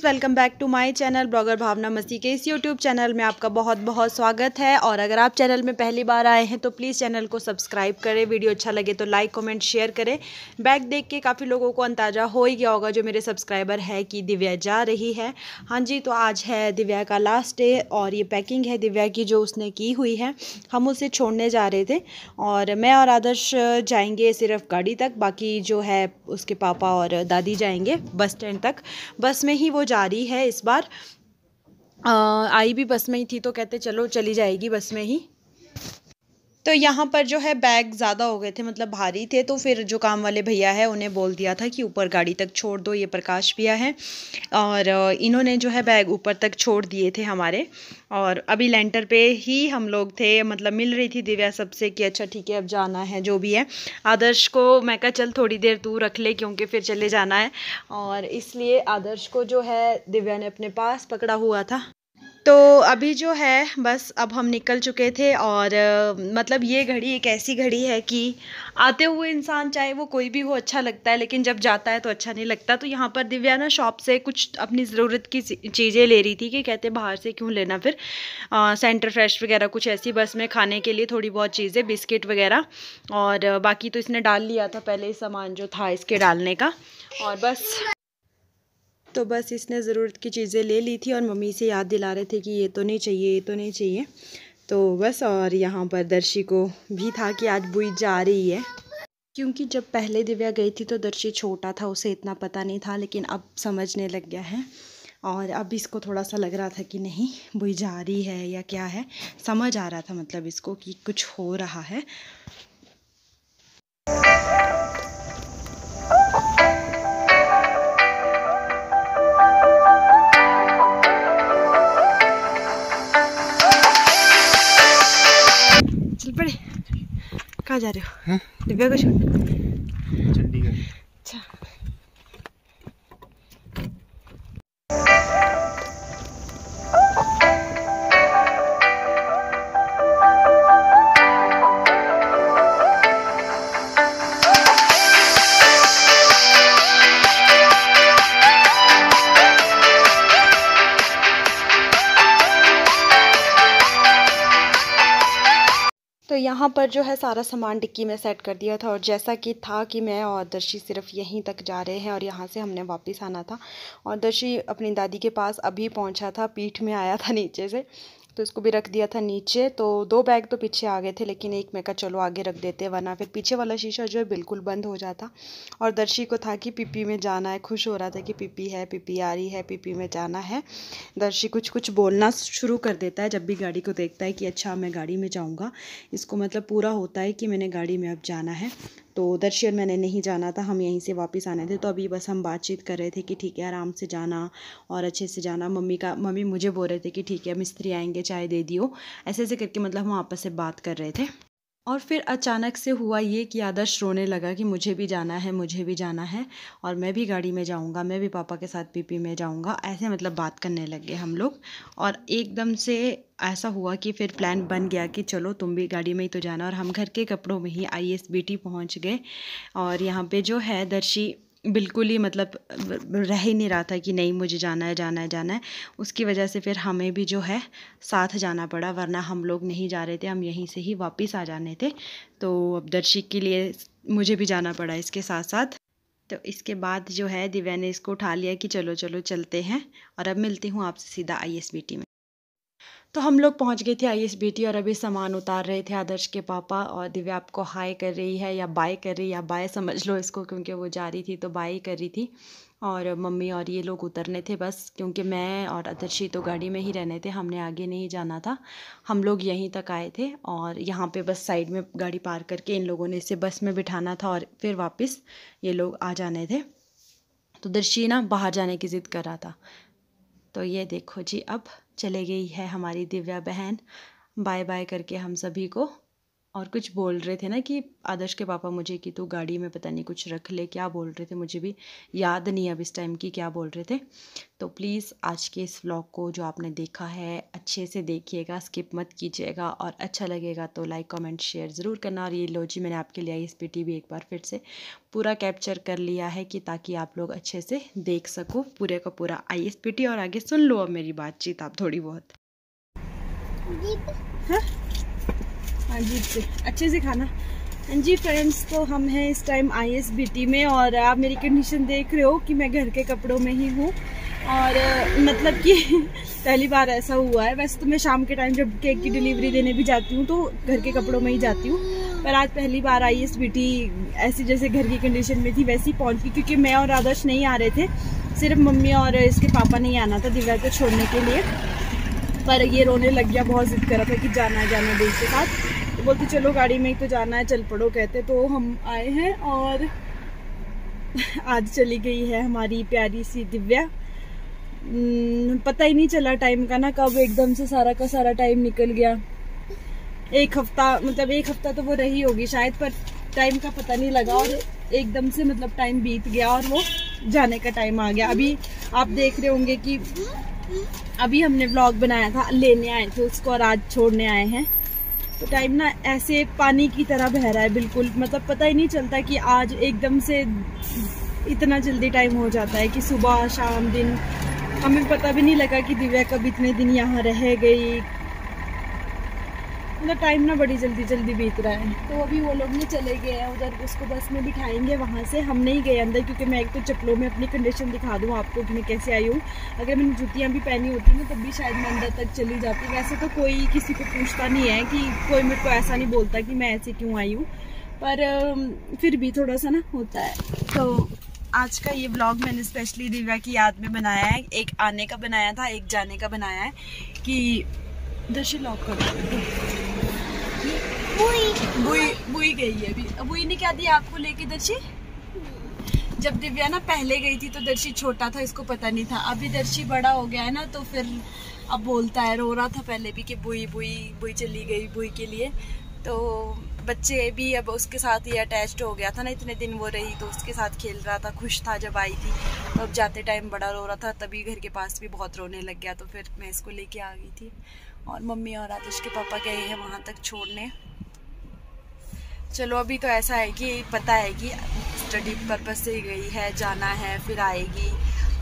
Welcome back to my channel blogger Bhavna Masih के इस YouTube channel में आपका बहुत बहुत स्वागत है। और अगर आप चैनल में पहली बार आए हैं तो प्लीज़ चैनल को सब्सक्राइब करें। वीडियो अच्छा लगे तो लाइक कमेंट शेयर करें। बैग देख के काफ़ी लोगों को अंदाज़ा हो ही गया होगा जो मेरे सब्सक्राइबर है कि दिव्या जा रही है। हाँ जी, तो आज है दिव्या का लास्ट डे और ये पैकिंग है दिव्या की जो उसने की हुई है। हम उसे छोड़ने जा रहे थे और मैं और आदर्श जाएंगे सिर्फ गाड़ी तक, बाकी जो है उसके पापा और दादी जाएंगे बस स्टैंड तक। बस में ही वो जा रही है इस बार। आई भी बस में ही थी तो कहते चलो चली जाएगी बस में ही। तो यहाँ पर जो है बैग ज़्यादा हो गए थे, मतलब भारी थे, तो फिर जो काम वाले भैया है उन्हें बोल दिया था कि ऊपर गाड़ी तक छोड़ दो। ये प्रकाश भैया है और इन्होंने जो है बैग ऊपर तक छोड़ दिए थे हमारे। और अभी लेंटर पे ही हम लोग थे, मतलब मिल रही थी दिव्या सबसे कि अच्छा ठीक है अब जाना है जो भी है। आदर्श को मैं कहा चल थोड़ी देर तू रख ले क्योंकि फिर चले जाना है, और इसलिए आदर्श को जो है दिव्या ने अपने पास पकड़ा हुआ था। तो अभी जो है बस अब हम निकल चुके थे और मतलब ये घड़ी एक ऐसी घड़ी है कि आते हुए इंसान चाहे वो कोई भी हो अच्छा लगता है, लेकिन जब जाता है तो अच्छा नहीं लगता। तो यहाँ पर दिव्या ना शॉप से कुछ अपनी ज़रूरत की चीज़ें ले रही थी कि कहते बाहर से क्यों लेना, फिर सेंटर फ्रेश वगैरह कुछ ऐसी बस में खाने के लिए थोड़ी बहुत चीज़ें, बिस्किट वगैरह। और बाकी तो इसने डाल लिया था पहले ही सामान जो था इसके डालने का। और बस इसने ज़रूरत की चीज़ें ले ली थी और मम्मी से याद दिला रहे थे कि ये तो नहीं चाहिए, ये तो नहीं चाहिए। तो बस, और यहाँ पर दर्शी को भी था कि आज बुई जा रही है, क्योंकि जब पहले दिव्या गई थी तो दर्शी छोटा था, उसे इतना पता नहीं था, लेकिन अब समझने लग गया है। और अब इसको थोड़ा सा लग रहा था कि नहीं बुई जा रही है या क्या है, समझ आ रहा था मतलब इसको कि कुछ हो रहा है। चल पड़े, कहाँ जा रहे हो? दिव्या को छोड़ चंडीगढ़। अच्छा, तो यहाँ पर जो है सारा सामान डिक्की में सेट कर दिया था। और जैसा कि था कि मैं और दर्शी सिर्फ यहीं तक जा रहे हैं और यहाँ से हमने वापस आना था। और दर्शी अपनी दादी के पास अभी पहुँचा था, पीठ में आया था नीचे से, तो इसको भी रख दिया था नीचे। तो 2 बैग तो पीछे आ गए थे, लेकिन एक मैं कहा चलो आगे रख देते, वरना फिर पीछे वाला शीशा जो है बिल्कुल बंद हो जाता। और दर्शी को था कि पीपी में जाना है, खुश हो रहा था कि पीपी है, पीपी आ रही है, पीपी में जाना है। दर्शी कुछ कुछ बोलना शुरू कर देता है जब भी गाड़ी को देखता है कि अच्छा मैं गाड़ी में जाऊँगा, इसको मतलब पूरा होता है कि मैंने गाड़ी में अब जाना है। तो दर्शी और मैंने नहीं जाना था, हम यहीं से वापस आने थे। तो अभी बस हम बातचीत कर रहे थे कि ठीक है आराम से जाना और अच्छे से जाना। मम्मी मुझे बोल रहे थे कि ठीक है मिस्त्री आएंगे चाय दे दियो, ऐसे ऐसे करके मतलब हम आपस से बात कर रहे थे। और फिर अचानक से हुआ ये कि आदर्श रोने लगा कि मुझे भी जाना है, मुझे भी जाना है, और मैं भी गाड़ी में जाऊंगा, मैं भी पापा के साथ पीपी में जाऊंगा, ऐसे मतलब बात करने लग गए हम लोग। और एकदम से ऐसा हुआ कि फिर प्लान बन गया कि चलो तुम भी गाड़ी में ही तो जाना। और हम घर के कपड़ों में ही ISBT पहुंच गए। और यहाँ पे जो है दर्शी बिल्कुल ही मतलब रह ही नहीं रहा था कि नहीं मुझे जाना है, जाना है, जाना है। उसकी वजह से फिर हमें भी जो है साथ जाना पड़ा, वरना हम लोग नहीं जा रहे थे, हम यहीं से ही वापस आ जाने थे। तो अब दर्शी के लिए मुझे भी जाना पड़ा इसके साथ साथ। तो इसके बाद जो है दिव्या ने इसको उठा लिया कि चलो चलो चलते हैं। और अब मिलती हूँ आपसे सीधा ISBT में। तो हम लोग पहुंच गए थे ISBT और अभी सामान उतार रहे थे आदर्श के पापा। और दिव्या आपको हाय कर रही है या बाय कर रही है, या बाय समझ लो इसको, क्योंकि वो जा रही थी तो बाय ही कर रही थी। और मम्मी और ये लोग उतरने थे बस, क्योंकि मैं और आदर्शी तो गाड़ी में ही रहने थे, हमने आगे नहीं जाना था। हम लोग यहीं तक आए थे और यहाँ पे बस साइड में गाड़ी पार्क करके इन लोगों ने इसे बस में बिठाना था और फिर वापस ये लोग आ जाने थे। तो दर्शी ना बाहर जाने की ज़िद कर रहा था। तो ये देखो जी, अब चले गई है हमारी दिव्या बहन, बाय बाय करके हम सभी को। और कुछ बोल रहे थे ना कि आदर्श के पापा मुझे कि तू गाड़ी में पता नहीं कुछ रख ले, क्या बोल रहे थे मुझे भी याद नहीं अब इस टाइम की क्या बोल रहे थे। तो प्लीज़ आज के इस व्लॉग को जो आपने देखा है अच्छे से देखिएगा, स्किप मत कीजिएगा, और अच्छा लगेगा तो लाइक कमेंट शेयर ज़रूर करना। और ये लो जी, मैंने आपके लिए ISBT भी एक बार फिर से पूरा कैप्चर कर लिया है कि ताकि आप लोग अच्छे से देख सको पूरे का पूरा ISBT। और आगे सुन लो अब मेरी बातचीत आप थोड़ी बहुत। हाँ जी, अच्छे से खाना। जी फ्रेंड्स, तो हम हैं इस टाइम ISBT में, और आप मेरी कंडीशन देख रहे हो कि मैं घर के कपड़ों में ही हूँ। और मतलब कि पहली बार ऐसा हुआ है। वैसे तो मैं शाम के टाइम जब केक की डिलीवरी देने भी जाती हूँ तो घर के कपड़ों में ही जाती हूँ, पर आज पहली बार ISBT ऐसी जैसे घर की कंडीशन में थी वैसी पहुँच गई, क्योंकि मैं और आदर्श नहीं आ रहे थे, सिर्फ मम्मी और इसके पापा नहीं आना था दिव्या को छोड़ने के लिए। पर ये रोने लग गया, बहुत जिद कर रहा था कि जाना है जाना देव के साथ। तो बोलती चलो गाड़ी में ही तो जाना है, चल पड़ो कहते। तो हम आए हैं और आज चली गई है हमारी प्यारी सी दिव्या। पता ही नहीं चला टाइम का ना, कब एकदम से सारा का सारा टाइम निकल गया। एक हफ्ता, मतलब एक हफ्ता तो वो रही होगी शायद, पर टाइम का पता नहीं लगा और एकदम से मतलब टाइम बीत गया और वो जाने का टाइम आ गया। अभी आप देख रहे होंगे कि अभी हमने व्लॉग बनाया था, लेने आए थे उसको और आज छोड़ने आए हैं। तो टाइम ना ऐसे पानी की तरह बह रहा है बिल्कुल, मतलब पता ही नहीं चलता कि आज एकदम से इतना जल्दी टाइम हो जाता है कि सुबह शाम दिन, हमें पता भी नहीं लगा कि दिव्या कब इतने दिन यहाँ रह गई। मतलब टाइम ना बड़ी जल्दी जल्दी बीत रहा है। तो अभी वो लोग ने चले गए हैं उधर, उसको बस में बिठाएंगे वहाँ से। हम नहीं गए अंदर, क्योंकि मैं एक तो चप्पलों में अपनी कंडीशन दिखा दूँ आपको कि मैं कैसे आई हूँ। अगर मैंने जूतियाँ भी पहनी होती ना तब भी शायद मैं अंदर तक चली जाती। वैसे तो कोई किसी को पूछता नहीं है कि कोई मेरे को ऐसा नहीं बोलता कि मैं ऐसे क्यों आई हूँ, पर फिर भी थोड़ा सा ना होता है। तो आज का ये व्लॉग मैंने स्पेशली दिव्या की याद में बनाया है। एक आने का बनाया था, एक जाने का बनाया है कि दर्शी लॉक कर बुई गई है अभी। बुई ने क्या दिया आपको लेके दर्शी? जब दिव्या ना पहले गई थी तो दर्शी छोटा था, इसको पता नहीं था। अभी दर्शी बड़ा हो गया है ना, तो फिर अब बोलता है, रो रहा था पहले भी कि बुई बुई बुई चली गई बुई के लिए। तो बच्चे भी अब उसके साथ ही अटैच्ड हो गया था ना, इतने दिन वो रही तो उसके साथ खेल रहा था, खुश था जब आई थी। तो अब जाते टाइम बड़ा रो रहा था, तभी घर के पास भी बहुत रोने लग गया। तो फिर मैं इसको लेके आ गई थी, और मम्मी और आदर्श के पापा गए हैं वहाँ तक छोड़ने। चलो अभी तो ऐसा है कि पता है कि स्टडी पर्पस से गई है, जाना है, फिर आएगी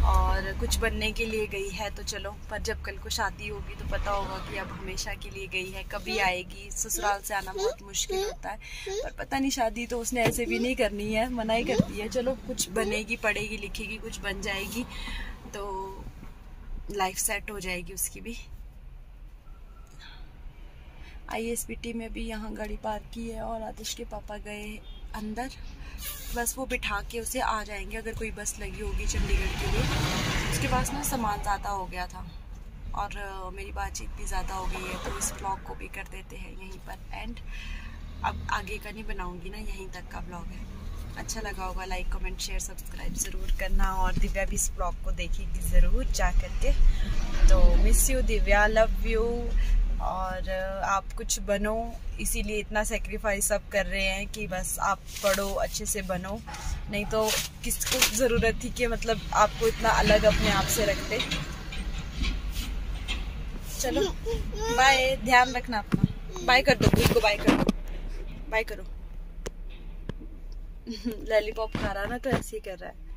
और कुछ बनने के लिए गई है। तो चलो, पर जब कल को शादी होगी तो पता होगा कि अब हमेशा के लिए गई है, कभी आएगी। ससुराल से आना बहुत मुश्किल होता है, पर पता नहीं, शादी तो उसने ऐसे भी नहीं करनी है, मना ही करती है। चलो कुछ बनेगी, पढ़ेगी लिखेगी, कुछ बन जाएगी तो लाइफ सेट हो जाएगी उसकी भी। ISBT में भी यहाँ गाड़ी पार्क की है और आदर्श के पापा गए अंदर, बस वो बिठा के उसे आ जाएंगे अगर कोई बस लगी होगी चंडीगढ़ के लिए। उसके पास ना सामान ज़्यादा हो गया था और मेरी बातचीत भी ज़्यादा हो गई है, तो इस व्लॉग को भी कर देते हैं यहीं पर एंड। अब आगे का नहीं बनाऊँगी ना, यहीं तक का व्लॉग है। अच्छा लगा होगा लाइक कमेंट शेयर सब्सक्राइब ज़रूर करना, और दिव्या भी इस व्लॉग को देखेगी ज़रूर जा करके। तो miss you Divya, love you. और आप कुछ बनो, इसीलिए इतना सेक्रीफाइस सब कर रहे हैं कि बस आप पढ़ो, अच्छे से बनो, नहीं तो किसको ज़रूरत थी कि मतलब आपको इतना अलग अपने आप से रखते। चलो बाय, ध्यान रखना अपना। बाय कर दो, बुई को बाय कर दो, बाय करो। लॉलीपॉप खा रहा ना तो ऐसे ही कर रहा है।